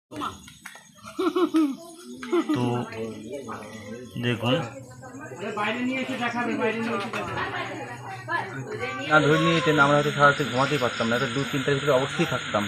তো দেখুন না ধরে নিয়ে ট্রেন আমরা হয়তো সারাতে ঘুমাতেই পারতাম না, একটা 2-3টার ভিতরে অবশ্যই থাকতাম।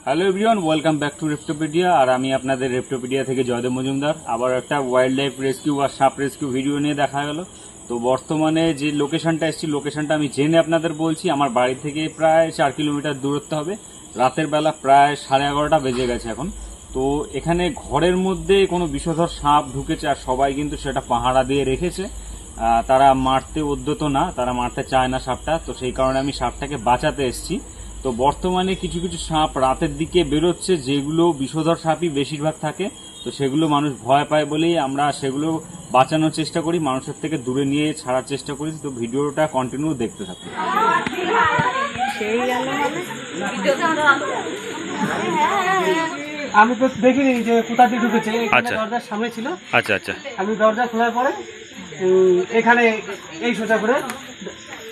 Hello everyone, welcome back to Reptopedia. আর আমি আপনাদের রেপ্টোপিডিয়া থেকে জয়দেব মজুমদার। আবার একটা ওয়াইল্ড লাইফ রেস্কিউ বা সাপ রেস্কিউ ভিডিও নিয়ে দেখা গেল। তো বর্তমানে যে লোকেশনটা এসেছি, লোকেশনটা আমি জেনে আপনাদের বলছি। আমার বাড়ি থেকে প্রায় 4 কিলোমিটার দূরত্ব হবে। রাতের বেলা প্রায় 11:30 বেজে গেছে এখন। তো এখানে ঘরের মধ্যে কোনো বিষধর সাপ ঢুকেছে, আর সবাই কিন্তু সেটা পাহারা দিয়ে রেখেছে। তারা মারতে উদ্যত না, তারা মারতে চায় না সাপটা। তো সেই কারণে আমি সাপটাকে বাঁচাতে এসেছি। তো বর্তমানে কিছু কিছু সাপ রাতের দিকে বেরোচ্ছে, যেগুলো বিষধর সাপই বেশিরভাগ থাকে। তো সেগুলো মানুষ ভয় পায় বলেই আমরা সেগুলো বাঁচানোর চেষ্টা করি, মানুষের থেকে দূরে নিয়ে ছাড়ার চেষ্টা করি। তো ভিডিওটা কন্টিনিউ দেখতে থাকুন। আমি তো দেখিনি যে কোথা দিয়ে ঢুকেছে। দরজার সামনে ছিল। আচ্ছা আচ্ছা, আমি দরজা খোলার পরে এখানে এই সোজা করে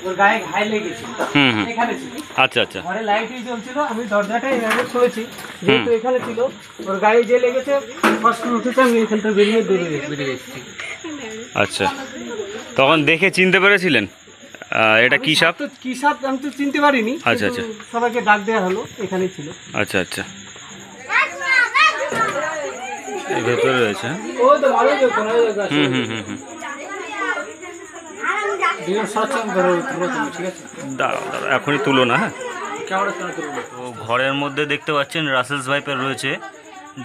ওর গায়ে ঘাই লেগেছিল। এখানে ছিল। আচ্ছা আচ্ছা, ঘরে লাইটই জ্বলছিল, আমি দরজাটা এইভাবে খুলেছি, যেহেতু এখানে ছিল ওর গায়ে যে লেগেছে, ফার্স্ট উঠেছে, আমি এখানটা বেরিয়ে এসেছি। আচ্ছা, তখন দেখে চিনতে পেরেছিলেন এটা কি সাপ? তো কি সাপ আমি তো চিনতে পারিনি। আচ্ছা আচ্ছা, সবাইকে ডাক দেওয়া হলো, এখানেই ছিল। আচ্ছা আচ্ছা, এই ভেতরে রয়েছে। এখনই তুলো না। হ্যাঁ, তো ঘরের মধ্যে দেখতে পাচ্ছেন রাসেলস ভাইপার রয়েছে,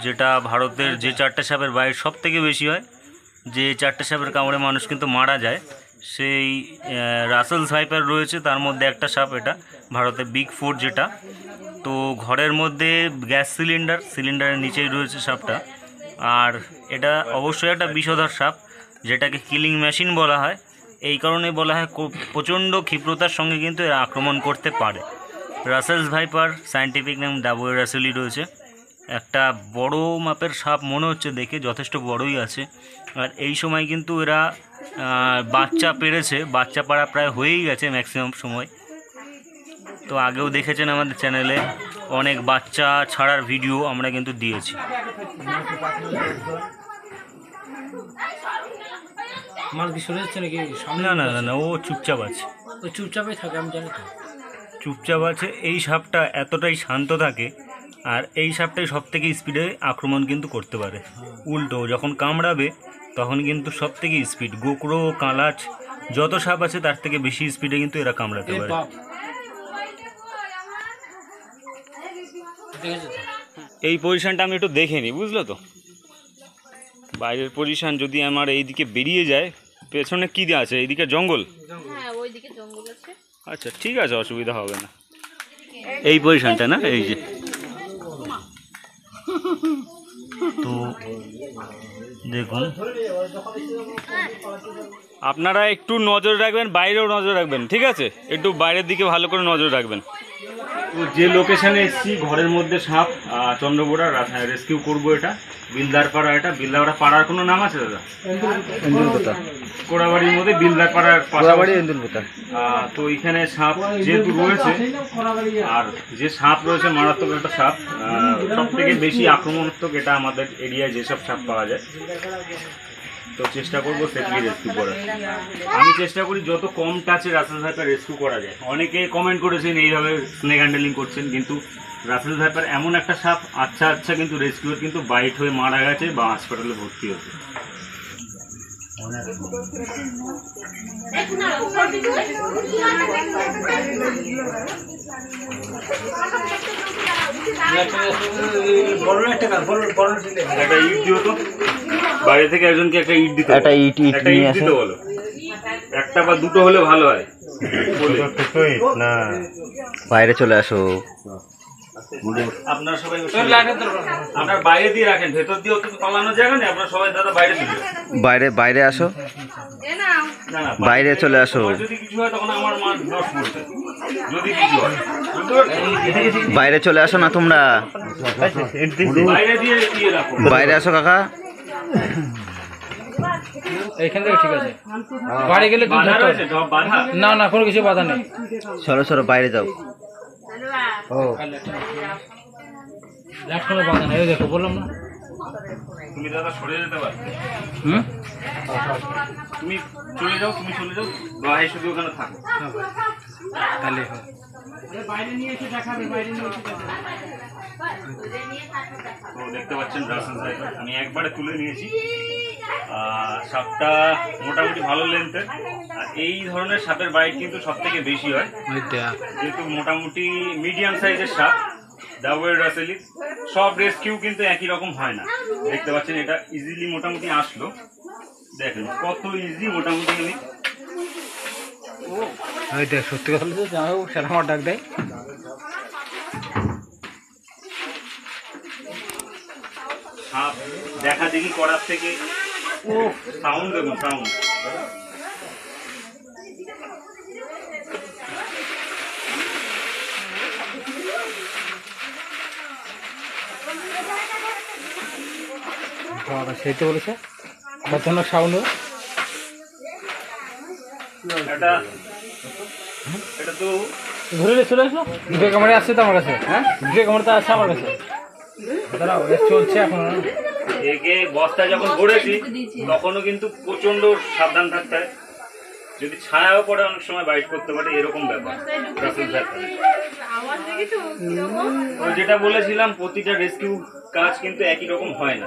যেটা ভারতের যে 4টে সাপের বাইট সব থেকে বেশি হয়, যে 4টে সাপের কামড়ে মানুষ কিন্তু মারা যায়, সেই রাসেলস ভাইপার রয়েছে। তার মধ্যে একটা সাপ, এটা ভারতের বিগ 4 যেটা। তো ঘরের মধ্যে গ্যাস সিলিন্ডারের নিচেই রয়েছে সাপটা। আর এটা অবশ্যই একটা বিষধর সাপ, যেটাকে কিলিং মেশিন বলা হয়। এই কারণে বলা হয় প্রচণ্ড ক্ষিপ্রতার সঙ্গে কিন্তু এরা আক্রমণ করতে পারে। রাসেলস ভাইপার সায়েন্টিফিক নাম ডাবুয়ে রাসেলি রয়েছে। একটা বড় মাপের সাপ মনে হচ্ছে দেখে, যথেষ্ট বড়ই আছে। আর এই সময় কিন্তু এরা বাচ্চা পেরেছে, বাচ্চা পাড়া প্রায় হয়েই গেছে ম্যাক্সিমাম সময়। তো আগেও দেখেছেন আমাদের চ্যানেলে অনেক বাচ্চা ছাড়ার ভিডিও আমরা কিন্তু দিয়েছি। আমার কি শুনে যাচ্ছে নাকি? না না না না, ও চুপচাপ আছে। ও চুপচাপই থাকে, আমি জানি তো। চুপচাপ আছে। এই সাপটা এতটাই শান্ত থাকে, আর এই সাপটাই সব থেকে স্পিডে আক্রমণ কিন্তু করতে পারে। উল্টো যখন কামড়াবে তখন কিন্তু সব থেকে স্পিড, গোকরো কালাচ যত সাপ আছে তার থেকে বেশি স্পিডে কিন্তু এরা কামড়াতে পারে। এই পজিশনটা আমি একটু দেখে নিই, বুঝলো তো? বাইরের পজিশন যদি আমার এইদিকে বেরিয়ে যায়, পেছনে কি আছে? এইদিকে জঙ্গল। হ্যাঁ, ওইদিকে জঙ্গল আছে। আচ্ছা ঠিক আছে, অসুবিধা হবে না। এই পজিশনটা না, এই যে। তো দেখুন, আপনারা একটু নজর রাখবেন, বাইরেও নজর রাখবেন, ঠিক আছে? একটু বাইরের দিকে ভালো করে নজর রাখবেন। তো যে লোকেশনে এসেছি, ঘরের মধ্যে সাপ, চন্দ্রবোড়া রেস্কিউ করবো। এটা বিলদার পাড়া। এটা বিলদার পাড়ার কোনো নাম আছে দাদা? এন্দুলপোতা। কোড়াবাড়ির মধ্যে বিলদার পাড়ার কোড়াবাড়ি এন্দুলপোতা। তো এখানে সাপ যেহেতু রয়েছে, আর যে সাপ রয়েছে মারাত্মক একটা সাপ, সব থেকে বেশি আক্রমণাত্মক এটা আমাদের এরিয়ায় যেসব সাপ পাওয়া যায়। তো চেষ্টা করবো সেফলি রেস্কিউ করার। আমি চেষ্টা করি যত কম টাচে রাসেলস ভাইপার রেস্কিউ করা যায়। অনেকে কমেন্ট করেছেন এইভাবে স্নেক হ্যান্ডেলিং করছেন, কিন্তু রাসেলস ভাইপার এমন একটা সাপ, আচ্ছা কিন্তু রেস্কিউর কিন্তু বাইট হয়ে মারা গেছে বা হাসপাতালে ভর্তি হয়েছে। একটা ইট দিও তো, বাইরে থেকে একজনকে একটা ইট দিতে। একটা ইট দিতে বলো, একটা বা দুটো হলে ভালো হয়। না, বাইরে চলে আসো। আপনারা সবাই আপনার বাইরে দিয়ে রাখেন, ভেতর দিয়ে তো পালানোর জায়গা নেই। আপনারা সবাই দাদা বাইরে দিয়ে বাইরে আসো, বাইরে চলে আসো। যদি কিছু হয় তখন আমার মা দোষ করবে। যদি কিছু হয় বাইরে চলে আসো না তোমরা, বাইরে দিয়ে রাখো। বাইরে আসো কাকা। এইখান থেকে ঠিক আছে, বাড়ি গেলে না না কোনো কিছু বাধা নেই। সরো বাইরে যাও। ও লাইট কোনো বাঁধা না, এই দেখো বললাম না। তুমি দাদা সরে যেতে পারবে, হুম তুমি চলে যাও, ভাই শুধু ওখানে থাকো। তাহলে হয়। বাইরে নিয়ে এসে দেখাবে, বাইরে নিয়ে এসে দেখাবে। তো দেখতে পাচ্ছেন রাসেলস ভাইপার আমি একবারে তুলে নিয়েছি। সাপটা মোটামুটি ভালো লেন্থের, আর এই ধরনের সাপের বাইট কিন্তু সব থেকে বেশি হয়, কিন্তু মোটামুটি মিডিয়াম সাইজের সাপ ডাবল রাসেলি। সব রেস্কিউ কিন্তু একই রকম হয় না। দেখতে পাচ্ছেন এটা ইজিলি মোটামুটি আসলো, দেখেন কত ইজি মোটামুটি। ওই দেখ সত্যি কথা বলতে যাও, সেটা আমার ডাক দেয়। সাপ দেখা দেখি করার থেকে ও সাউন্ড দেখুন, সাউন্ড বাবা সেই তো বলেছে খতরনাক সাউন্ড। এটা এটা তো ধরে নিয়ে চলে আসলো, ভিডিও ক্যামেরা আসছে তো আমার কাছে। হ্যাঁ ভিডিও ক্যামেরাটা আছে আমার কাছে, দাঁড়াও চলছে এখন। একে বস্তায় যখন ভরেছি তখনও কিন্তু প্রচন্ড সাবধান থাকতে হয়, যদি ছায়াও পড়ে অনেক সময় বাইট করতে পারে, এরকম ব্যাপার। ওই যেটা বলেছিলাম, প্রতিটা রেস্কিউ কাজ কিন্তু একই রকম হয় না,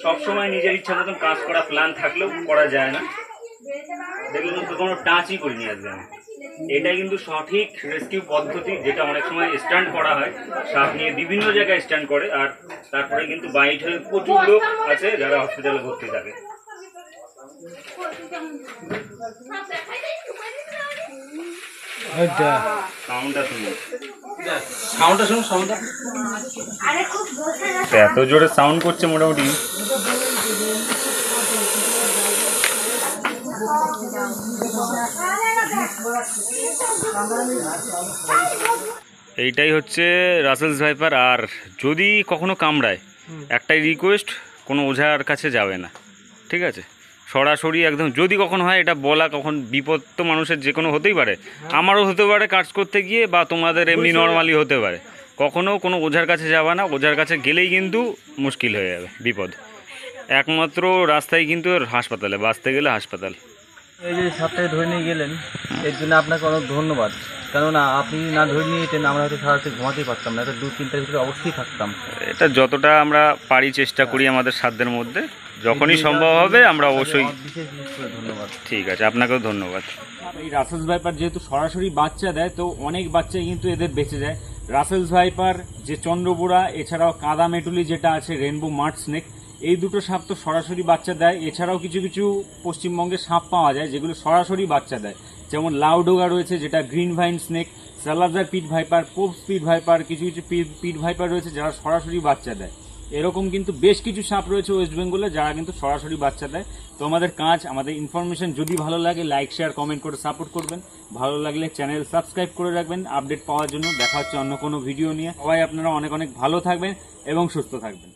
সব সময় নিজের ইচ্ছা মতন কাজ করা প্ল্যান থাকলেও করা যায় না। দেখলেন তো কোনো টাচই করিনি আজকে আমি। এটা কিন্তু সঠিক রেস্কিউ পদ্ধতি, যেটা অনেক সময় স্ট্যান্ড করা হয়, সাপ নিয়ে বিভিন্ন জায়গায় স্ট্যান্ড করে, আর তারপরে কিন্তু বাইট হয়ে প্রচুর লোক আছে যারা হসপিটালে ভর্তি থাকে। সাউন্ডটা শুনুন, সাউন্ডটা এত জোরে সাউন্ড করছে মোটামুটি। এইটাই হচ্ছে রাসেলস ভাইপার। আর যদি কখনো কামড়ায়, একটাই রিকোয়েস্ট, কোনো ওঝার কাছে যাবে না, ঠিক আছে? সরাসরি একদম, যদি কখনো হয় এটা বলা, কখন বিপদ তো মানুষের যে কোনো হতেই পারে, আমারও হতে পারে কাজ করতে গিয়ে, বা তোমাদের এমনি নর্মালি হতে পারে। কখনো কোনো ওঝার কাছে যাবে না, ওঝার কাছে গেলেই কিন্তু মুশকিল হয়ে যাবে, বিপদ। একমাত্র রাস্তায় কিন্তু হাসপাতালে, বাঁচতে গেলে হাসপাতাল। এই যে সাপটাকে ধরে নিয়ে গেলেন, এর জন্য আপনাকে অনেক ধন্যবাদ। কেননা আপনি না ধরে নিয়ে যেতেন, আমরা হয়তো সারাতে ঘুমাতেই পারতাম না, এটা 2-3টার ভিতরে অবশ্যই থাকতাম। এটা যতটা আমরা পারি চেষ্টা করি আমাদের সাধ্যের মধ্যে, যখনই সম্ভব হবে আমরা অবশ্যই। বিশেষ করে ধন্যবাদ। ঠিক আছে, আপনাকেও ধন্যবাদ। এই রাসেলস ভাইপার যেহেতু সরাসরি বাচ্চা দেয়, তো অনেক বাচ্চাই কিন্তু এদের বেঁচে যায়। রাসেলস ভাইপার, যে চন্দ্রবোড়া, এছাড়াও কাদা মেটুলি যেটা আছে, রেনবো মাড স্নেক, এই দুটো সাপ তো সরাসরি বাচ্চা দেয়। এছাড়াও কিছু কিছু পশ্চিমবঙ্গে সাপ পাওয়া যায় যেগুলো সরাসরি বাচ্চা দেয়, যেমন লাউডোগা রয়েছে যেটা green vine snake, সালাজার pit viper, pope speed viper, কিছু কিছু পিট ভাইপার রয়েছে যারা সরাসরি বাচ্চা দেয়। এরকম কিন্তু বেশ কিছু সাপ রয়েছে ওয়েস্ট বেঙ্গলে যারা কিন্তু সরাসরি বাচ্চা দেয়। তো আমাদের কাজ, আমাদের ইনফরমেশন যদি ভালো লাগে, লাইক শেয়ার কমেন্ট করে সাপোর্ট করবেন। ভালো লাগলে চ্যানেল সাবস্ক্রাইব করে রাখবেন আপডেট পাওয়ার জন্য। দেখা হচ্ছে অন্য কোনো ভিডিও নিয়ে। সবাই আপনারা অনেক অনেক ভালো থাকবেন এবং সুস্থ থাকবেন।